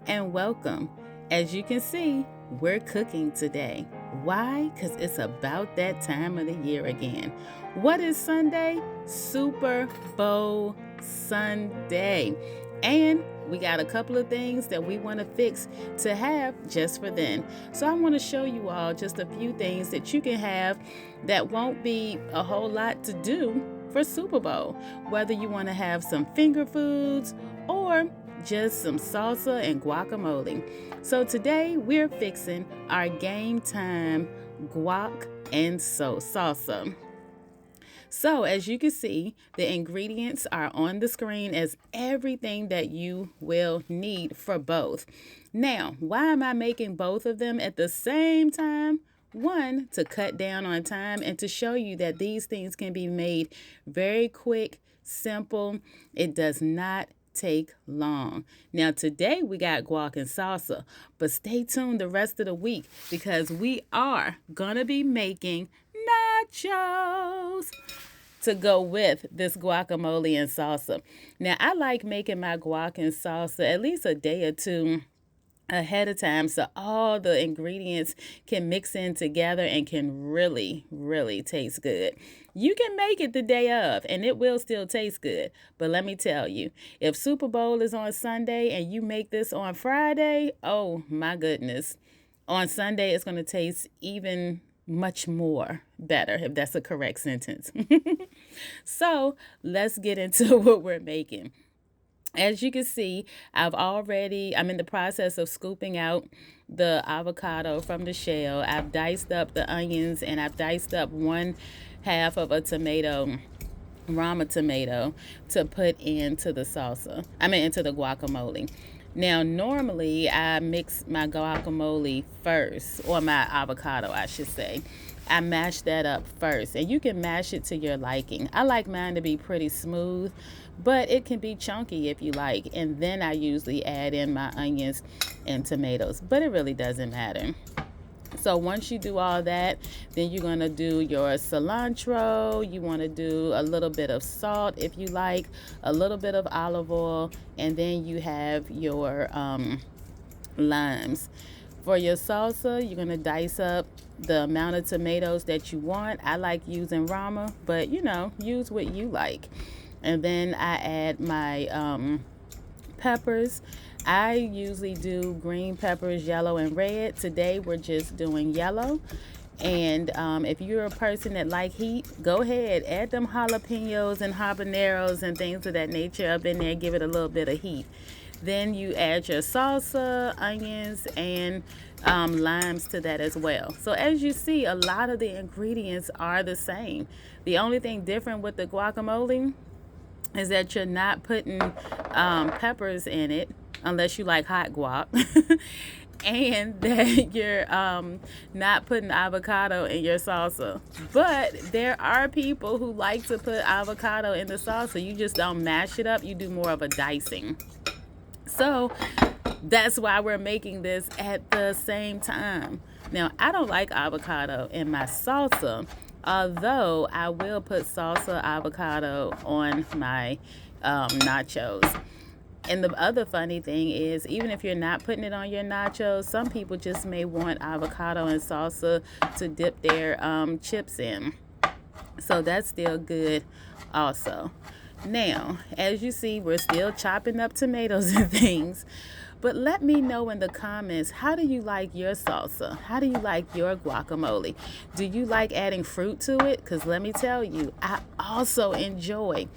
and welcome. As you can see, we're cooking today. Why? Because it's about that time of the year again. What is Sunday? Super Bowl Sunday. And we got a couple of things that we want to fix to have just for then. So I want to show you all just a few things that you can have that won't be a whole lot to do for Super Bowl. Whether you want to have some finger foods or just some salsa and guacamole. So today we're fixing our game time guac and salsa. So as you can see, the ingredients are on the screen as everything that you will need for both. Now, why am I making both of them at the same time? One, to cut down on time and to show you that these things can be made very quick, simple. It does not take long. Now today we got guac and salsa, but stay tuned the rest of the week because we are gonna be making nachos to go with this guacamole and salsa. Now I like making my guac and salsa at least a day or two ahead of time so all the ingredients can mix in together and can really taste good. You can make it the day of and it will still taste good, but let me tell you, if Super Bowl is on Sunday and you make this on Friday, oh my goodness, on Sunday it's going to taste even much more better, if that's a correct sentence. So let's get into what we're making. As you can see, I'm in the process of scooping out the avocado from the shell. I've diced up the onions and I've diced up 1/2 of a tomato, Rama tomato, to put into the into the guacamole. Now, normally I mix my guacamole first, or my avocado, I should say. I mash that up first, and you can mash it to your liking. I like mine to be pretty smooth, but it can be chunky if you like. And then I usually add in my onions and tomatoes, but it really doesn't matter. So once you do all that, then you're going to do your cilantro. You want to do a little bit of salt if you like, a little bit of olive oil, and then you have your limes. For your salsa, you're going to dice up the amount of tomatoes that you want. I like using Rama, but use what you like. And then I add my peppers. I usually do green peppers, yellow and red. Today we're just doing yellow. And if you're a person that like heat, go ahead, add them jalapenos and habaneros and things of that nature up in there. Give it a little bit of heat. Then you add your salsa, onions, and limes to that as well. So as you see, a lot of the ingredients are the same. The only thing different with the guacamole is that you're not putting peppers in it unless you like hot guac. And that you're not putting avocado in your salsa. But there are people who like to put avocado in the salsa. You just don't mash it up. You do more of a dicing. So that's why we're making this at the same time. Now, I don't like avocado in my salsa, although I will put salsa avocado on my nachos. And the other funny thing is, even if you're not putting it on your nachos, some people just may want avocado and salsa to dip their chips in. So that's still good also. Now, as you see, we're still chopping up tomatoes and things. But let me know in the comments, how do you like your salsa? How do you like your guacamole? Do you like adding fruit to it? Because let me tell you, I also enjoy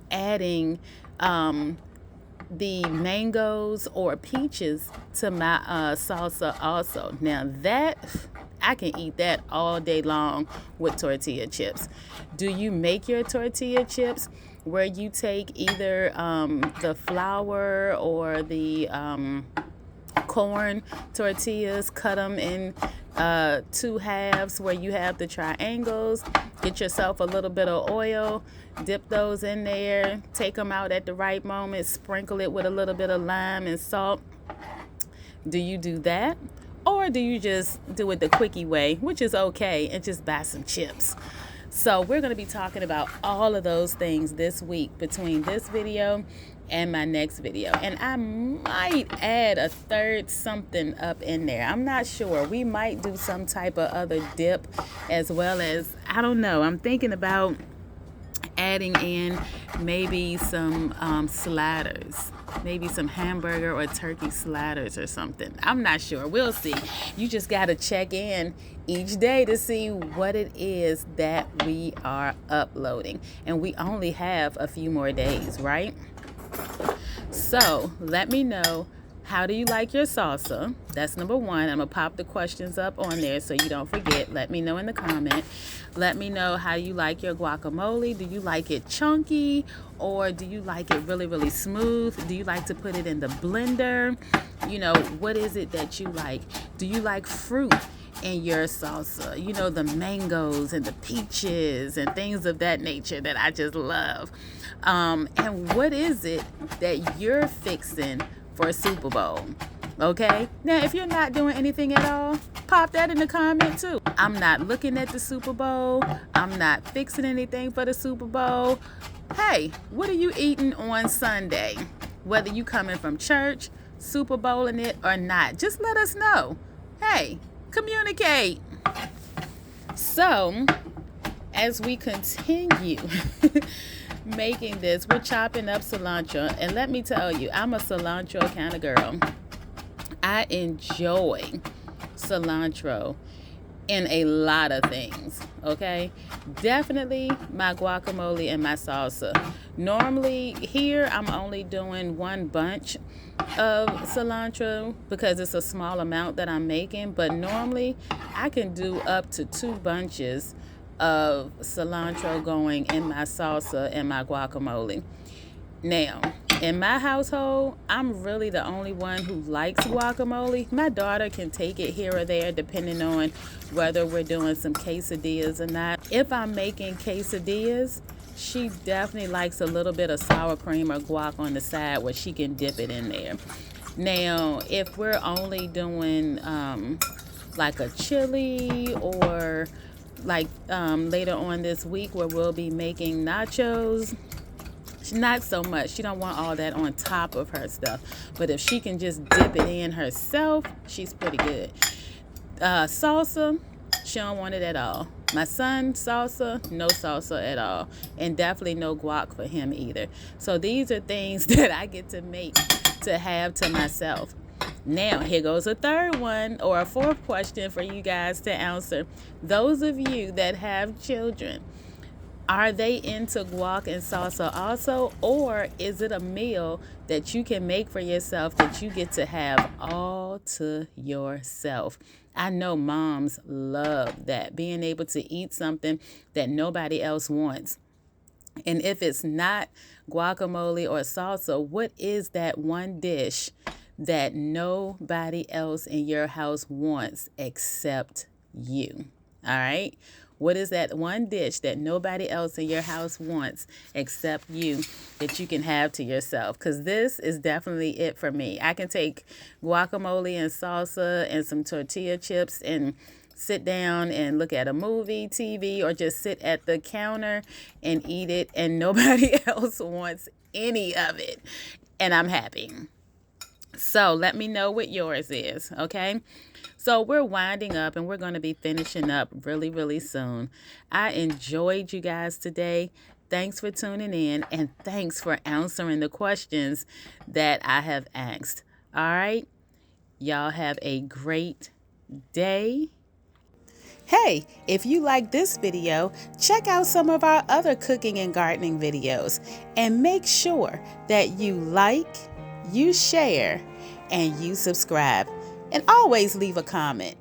adding the mangoes or peaches to my salsa also. Now that, I can eat that all day long with tortilla chips. Do you make your tortilla chips where you take either the flour or the corn tortillas, cut them in 2 halves where you have the triangles, get yourself a little bit of oil, dip those in there, take them out at the right moment, sprinkle it with a little bit of lime and salt? Do you do that? Or do you just do it the quickie way, which is okay, and just buy some chips? So we're going to be talking about all of those things this week between this video and my next video. And I might add a third something up in there. I'm not sure. We might do some type of other dip, as well as, I don't know, I'm thinking about adding in maybe some sliders, maybe some hamburger or turkey sliders or something. I'm not sure. We'll see. You just got to check in each day to see what it is that we are uploading. And we only have a few more days, right? So let me know, how do you like your salsa? That's number one. I'm going to pop the questions up on there so you don't forget. Let me know in the comment. Let me know how you like your guacamole. Do you like it chunky, or do you like it really, really smooth? Do you like to put it in the blender? You know, what is it that you like? Do you like fruit in your salsa? You know, the mangoes and the peaches and things of that nature that I just love. And what is it that you're fixing for Super Bowl? Okay, now if you're not doing anything at all, pop that in the comment too. I'm not looking at the Super Bowl. I'm not fixing anything for the Super Bowl. Hey, what are you eating on Sunday? Whether you coming from church, Super Bowling it or not, just let us know. Hey, communicate. So as we continue making this, we're chopping up cilantro, and let me tell you, I'm a cilantro kind of girl. I enjoy cilantro in a lot of things, okay? Definitely my guacamole and my salsa. Normally here I'm only doing one bunch of cilantro because it's a small amount that I'm making, but normally I can do up to 2 bunches of cilantro going in my salsa and my guacamole. Now, in my household, I'm really the only one who likes guacamole. My daughter can take it here or there depending on whether we're doing some quesadillas or not. If I'm making quesadillas, she definitely likes a little bit of sour cream or guac on the side where she can dip it in there. Now, if we're only doing like a chili, or like later on this week where we'll be making nachos, not so much. She don't want all that on top of her stuff. But if she can just dip it in herself, she's pretty good. Salsa, she don't want it at all. My son, salsa, no salsa at all. And definitely no guac for him either. So these are things that I get to make to have to myself. Now, here goes a third one, or a fourth question for you guys to answer. Those of you that have children, are they into guac and salsa also, or is it a meal that you can make for yourself that you get to have all to yourself? I know moms love that, being able to eat something that nobody else wants. And if it's not guacamole or salsa, what is that one dish that nobody else in your house wants except you? All right? What is that one dish that nobody else in your house wants except you that you can have to yourself? Because this is definitely it for me. I can take guacamole and salsa and some tortilla chips and sit down and look at a movie, TV, or just sit at the counter and eat it, and nobody else wants any of it. And I'm happy. So let me know what yours is, okay? So we're winding up, and we're going to be finishing up really, really soon. I enjoyed you guys today. Thanks for tuning in, and thanks for answering the questions that I have asked. All right? Y'all have a great day. Hey, if you like this video, check out some of our other cooking and gardening videos, and make sure that you like, you share, and you subscribe. And always leave a comment.